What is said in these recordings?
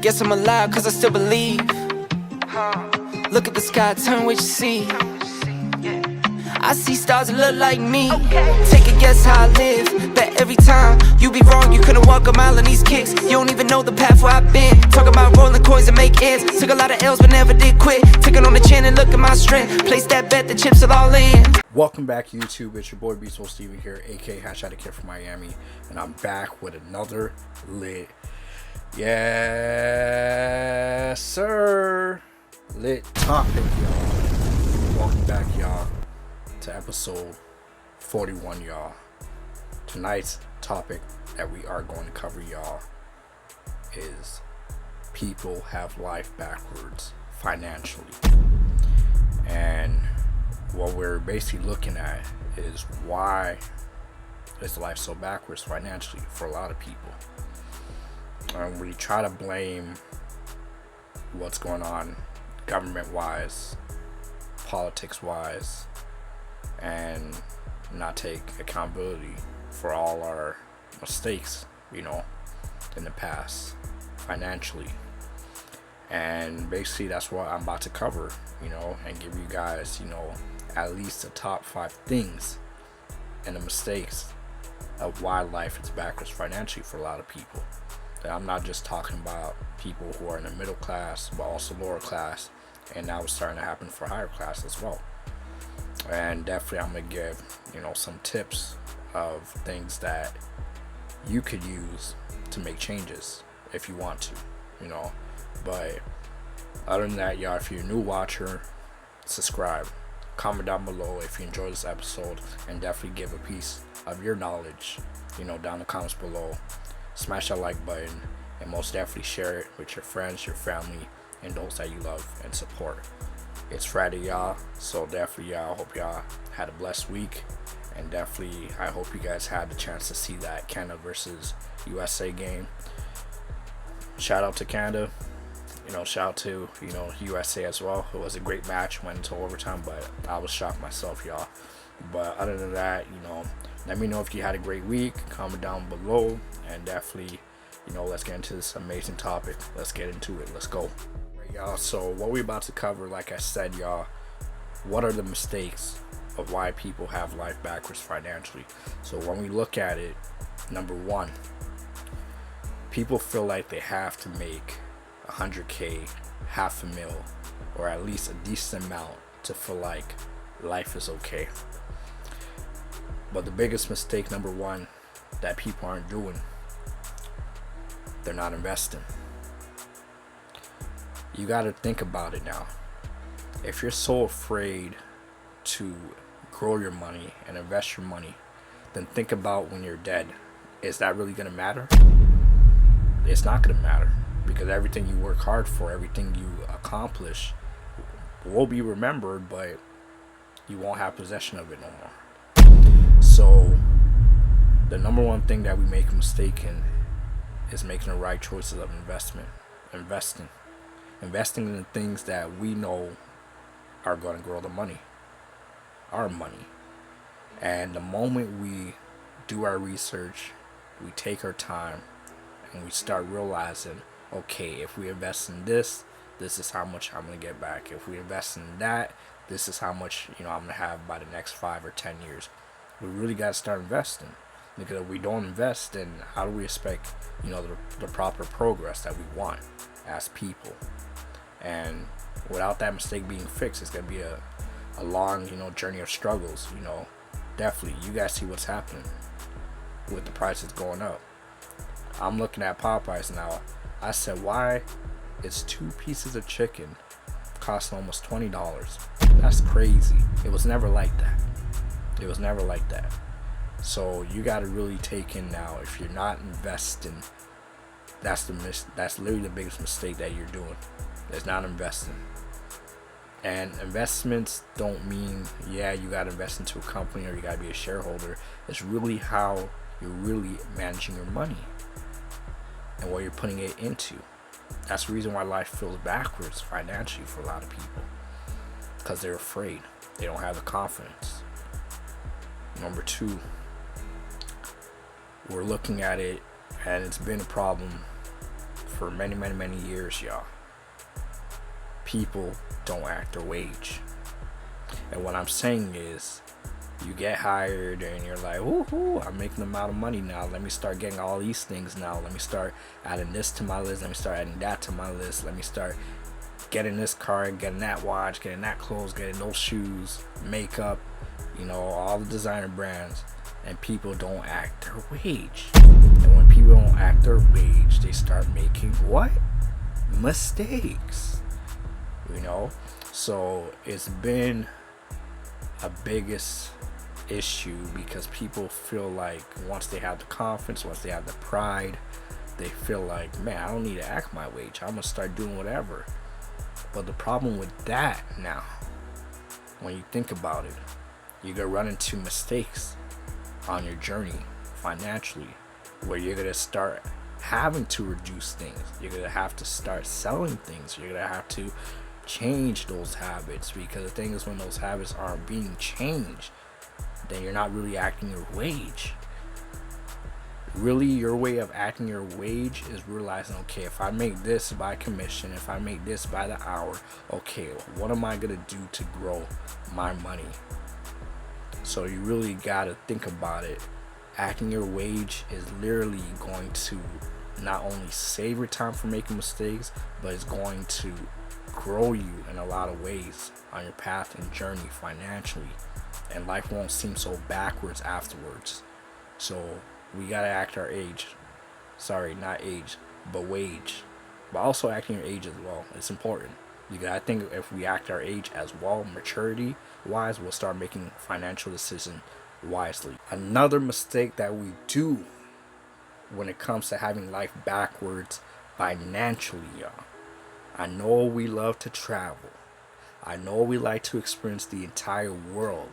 Guess I'm alive cause I still believe. Look at the sky, tell me what you see. I see stars that look like me. Take a guess how I live. Bet every time you be wrong, you couldn't walk a mile in these kicks. You don't even know the path where I've been. Talk about rolling coins and make ends. Took a lot of L's but never did quit. Took it on the chin and look at my strength. Place that bet, the chips are all in. Welcome back YouTube, it's your boy BeastModeSteven here, aka Hashtag the Kid from Miami, and I'm back with another lit, yes sir, lit topic, y'all. Welcome back, y'all, to episode 41, y'all. Tonight's topic that we are going to cover, y'all, is people have life backwards financially. And what we're basically looking at is why is life so backwards financially for a lot of people. And we try to blame what's going on government wise, politics wise, and not take accountability for all our mistakes, you know, in the past financially. And basically that's what I'm about to cover, you know, and give you guys, you know, at least the top 5 things and the mistakes of why life is backwards financially for a lot of people. And I'm not just talking about people who are in the middle class, but also lower class, and now it's starting to happen for higher class as well. And definitely I'm gonna give, you know, some tips of things that you could use to make changes if you want to, you know. But other than that, y'all, if you're a new watcher, subscribe, comment down below if you enjoyed this episode, and definitely give a piece of your knowledge, you know, down in the comments below. Smash that like button, and most definitely share it with your friends, your family, and those that you love and support. It's Friday, y'all, so definitely y'all, hope y'all had a blessed week, and definitely I hope you guys had the chance to see that Canada versus USA game. Shout out to Canada, you know, shout out to, you know, USA as well. It was a great match, went into overtime, but I was shocked myself, y'all. But other than that, you know, let me know if you had a great week. Comment down below, and definitely, you know, let's get into this amazing topic. Let's get into it. Let's go. Right, y'all, so what we're about to cover, like I said, y'all, what are the mistakes of why people have life backwards financially? So when we look at it, number 1, people feel like they have to make 100K, $500,000, or at least a decent amount to feel like life is okay. But the biggest mistake, number 1, that people aren't doing, they're not investing. You got to think about it now. If you're so afraid to grow your money and invest your money, then think about when you're dead. Is that really going to matter? It's not going to matter, because everything you work hard for, everything you accomplish will be remembered, but you won't have possession of it no more. So the number 1 thing that we make a mistake in is making the right choices of investing in the things that we know are going to grow the money, our money. And the moment we do our research, we take our time, and we start realizing, okay, if we invest in this, this is how much I'm going to get back. If we invest in that, this is how much, you know, I'm going to have by the next 5 or 10 years. We really got to start investing, because if we don't invest, then how do we expect, you know, the proper progress that we want as people? And without that mistake being fixed, it's going to be a long, you know, journey of struggles. You know, definitely you guys see what's happening with the prices going up. I'm looking at Popeyes now. I said, why is 2 pieces of chicken costing almost $20? That's crazy. It was never like that. It was never like that. So you got to really take in now, if you're not investing, that's literally the biggest mistake that you're doing. It's not investing. And investments don't mean, yeah, you got to invest into a company or you got to be a shareholder. It's really how you're really managing your money and what you're putting it into. That's the reason why life feels backwards financially for a lot of people, because they're afraid. They don't have the confidence. Number 2, we're looking at it, and it's been a problem for many years, y'all, people don't act their wage. And what I'm saying is, you get hired and you're like, woohoo, I'm making the amount of money now. Let me start getting all these things now. Let me start adding this to my list. Let me start adding that to my list. Let me start getting this car, getting that watch, getting that clothes, getting those shoes, makeup, all the designer brands. And people don't act their wage. And when people don't act their wage, they start making what? Mistakes. So it's been a biggest issue because people feel like once they have the confidence, once they have the pride, they feel like, man, I don't need to act my wage. I'm gonna start doing whatever. But the problem with that now, when you think about it, you're gonna run into mistakes on your journey financially, where you're gonna start having to reduce things. You're gonna have to start selling things. You're gonna have to change those habits, because the thing is, when those habits aren't being changed, then you're not really acting your wage. Really, your way of acting your wage is realizing, okay, if I make this by commission, if I make this by the hour, okay, what am I gonna do to grow my money? So you really gotta think about it. Acting your wage is literally going to not only save your time from making mistakes, but it's going to grow you in a lot of ways on your path and journey financially, and life won't seem so backwards afterwards. So we gotta act our age. Sorry, not age, but wage. But also acting your age as well. It's important. You gotta think, if we act our age as well, maturity wise, we'll start making financial decisions wisely. Another mistake that we do when it comes to having life backwards financially, y'all. I know we love to travel. I know we like to experience the entire world.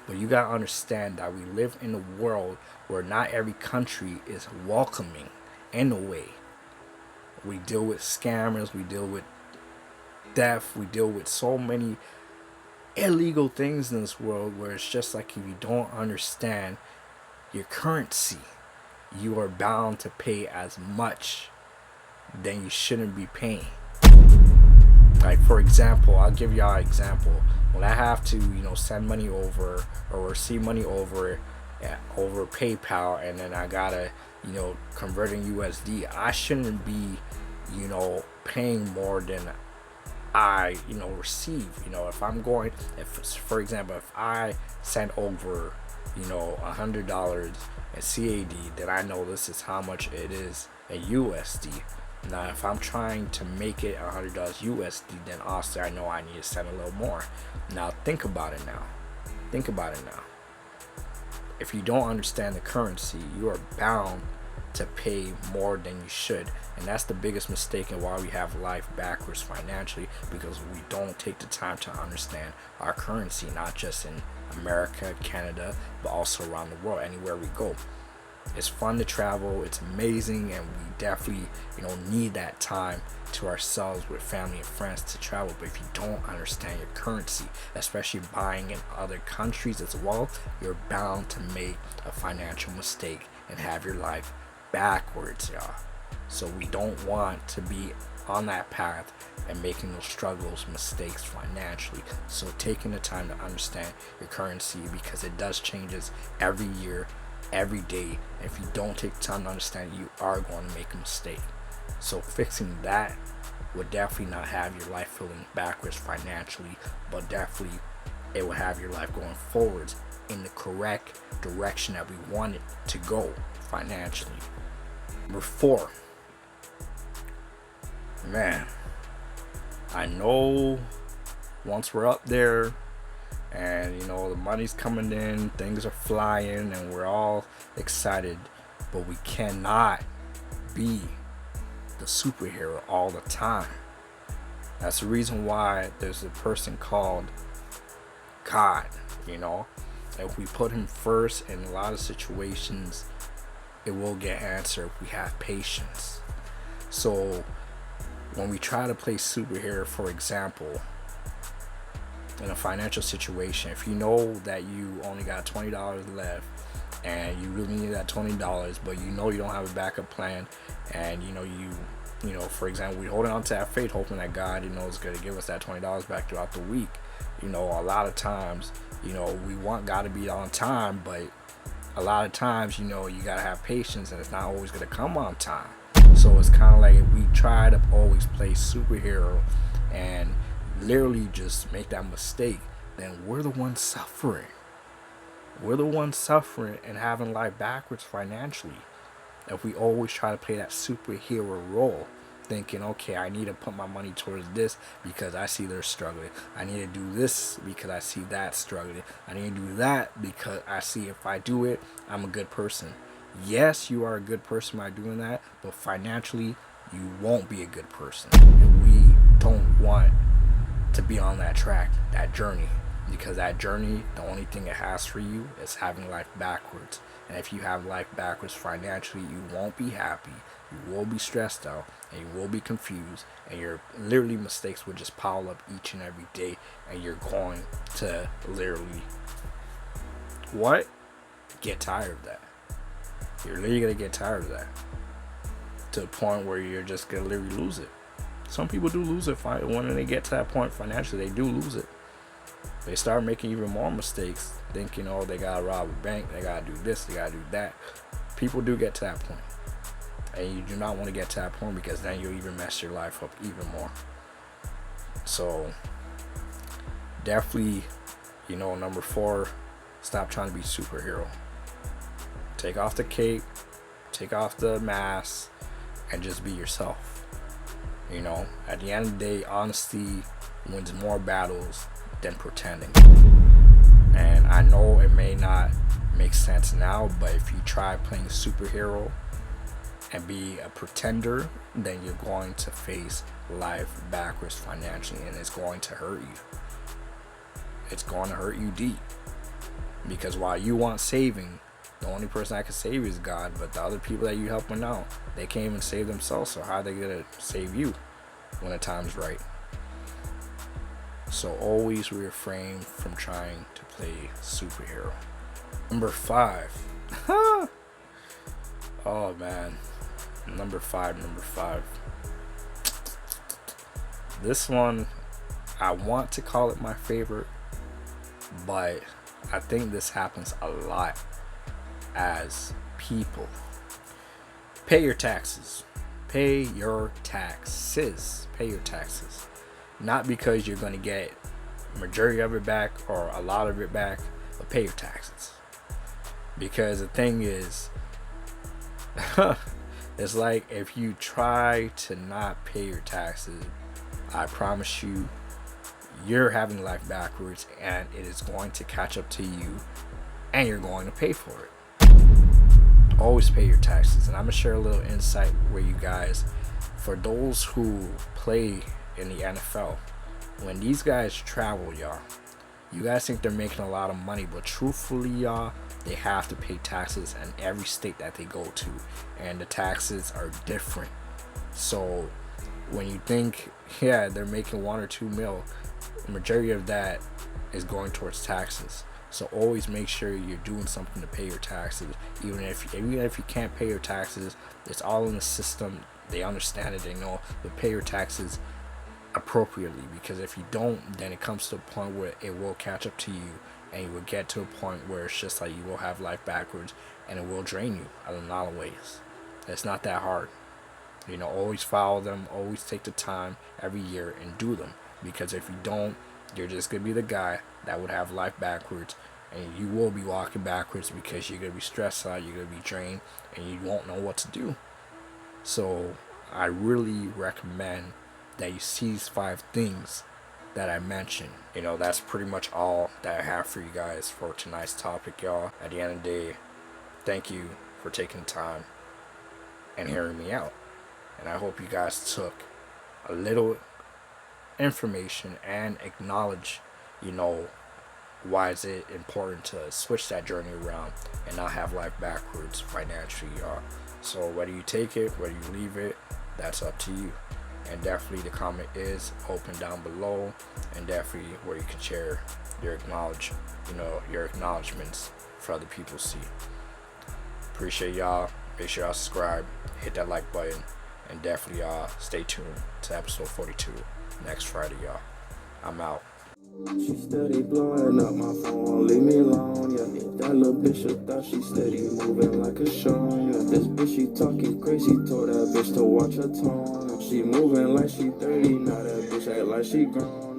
But you gotta understand that we live in a world where not every country is welcoming in a way. We deal with scammers, we deal with theft, we deal with so many illegal things in this world, where it's just like, if you don't understand your currency, you are bound to pay as much than you shouldn't be paying. Like, for example, I'll give y'all an example. When I have to, send money over or receive money over PayPal, and then I gotta, convert in USD, I shouldn't be, paying more than I, receive. For example, if I send over, $100 in CAD, then I know this is how much it is in USD. Now, if I'm trying to make it $100 USD, then also I know I need to send a little more. Now, think about it now. If you don't understand the currency, you are bound to pay more than you should. And that's the biggest mistake, and why we have life backwards financially, because we don't take the time to understand our currency, not just in America, Canada, but also around the world, anywhere we go. It's fun to travel, it's amazing, and we definitely, need that time to ourselves with family and friends to travel. But if you don't understand your currency, especially buying in other countries as well, you're bound to make a financial mistake and have your life backwards, y'all. So we don't want to be on that path and making those struggles, mistakes financially. So taking the time to understand your currency, because it does changes every year, every day. If you don't take the time to understand, you are going to make a mistake. So fixing that would definitely not have your life feeling backwards financially, but definitely it will have your life going forwards in the correct direction that we want it to go financially. Number 4, man, I know once we're up there and the money's coming in, things are flying, and we're all excited, but we cannot be the superhero all the time. That's the reason why there's a person called God. If we put him first in a lot of situations, it will get answered if we have patience. So when we try to play superhero, for example, in a financial situation, if you know that you only got $20 left and you really need that $20, but you don't have a backup plan, and you You know, for example, we holding on to that faith, hoping that God, you know, is going to give us that $20 back throughout the week. You know, a lot of times, you know, we want God to be on time, but a lot of times, you know, you got to have patience, and it's not always going to come on time. So it's kind of like if we try to always play superhero and literally just make that mistake, then we're the ones suffering. We're the ones suffering and having life backwards financially. If we always try to play that superhero role, thinking, okay, I need to put my money towards this because I see they're struggling. I need to do this because I see that struggling. I need to do that because I see if I do it, I'm a good person. Yes, you are a good person by doing that, but financially, you won't be a good person. And we don't want to be on that track, that journey, because that journey, the only thing it has for you is having life backwards. And if you have life backwards financially, you won't be happy, you will be stressed out, and you will be confused, and your literally mistakes will just pile up each and every day, and you're going to literally get tired of that. You're literally gonna get tired of that to the point where you're just gonna literally lose it. Some people do lose it when they get to that point financially. They do lose it. They start making even more mistakes, thinking, oh, they gotta rob a bank, they gotta do this, they gotta do that. People do get to that point, and you do not want to get to that point, because then you'll even mess your life up even more. So definitely, you know, number 4, stop trying to be superhero. Take off the cape, take off the mask, and just be yourself. You know, at the end of the day, honesty wins more battles than pretending. And I know it may not make sense now, but if you try playing superhero and be a pretender, then you're going to face life backwards financially, and it's going to hurt you. It's going to hurt you deep, because while you want saving, the only person that can save you is God, but the other people that you helping out, they can't even save themselves, so how are they gonna save you when the time's right? So always refrain from trying to play superhero. Number 5. Oh man. Number 5. This one, I want to call it my favorite, but I think this happens a lot as people. Pay your taxes. Pay your taxes. Pay your taxes. Not because you're going to get majority of it back or a lot of it back, but pay your taxes. Because the thing is, it's like if you try to not pay your taxes, I promise you, you're having life backwards, and it is going to catch up to you, and you're going to pay for it. Always pay your taxes. And I'm gonna share a little insight with you guys. For those who play in the NFL, when these guys travel, y'all, you guys think they're making a lot of money, but truthfully, y'all, they have to pay taxes in every state that they go to, and the taxes are different. So when you think, yeah, they're making 1 or 2 mil, the majority of that is going towards taxes. So always make sure you're doing something to pay your taxes. Even if you can't pay your taxes, it's all in the system. They understand it. They know. But pay your taxes appropriately, because if you don't, then it comes to a point where it will catch up to you, and you will get to a point where it's just like you will have life backwards, and it will drain you in a lot of ways. It's not that hard. You know, always follow them. Always take the time every year and do them, because if you don't, you're just gonna be the guy that would have life backwards, and you will be walking backwards because you're gonna be stressed out, you're gonna be drained, and you won't know what to do. So I really recommend that you see these 5 things that I mentioned. You know, that's pretty much all that I have for you guys for tonight's topic, y'all. At the end of the day, thank you for taking time and hearing me out, and I hope you guys took a little information and acknowledge, you know, why is it important to switch that journey around and not have life backwards financially, y'all. So whether you take it, whether you leave it, that's up to you. And definitely the comment is open down below, and definitely where you can share your acknowledgements for other people to see. Appreciate y'all. Make sure y'all subscribe, hit that like button, And definitely stay tuned to episode 42 next Friday, y'all. I'm out. She steady blowing up my phone, leave me alone, yeah. That little bitch, I thought she steady moving like a show, yeah. This bitch, she talking crazy, told that bitch to watch her tone. She moving like she 30, now that bitch act like she grown.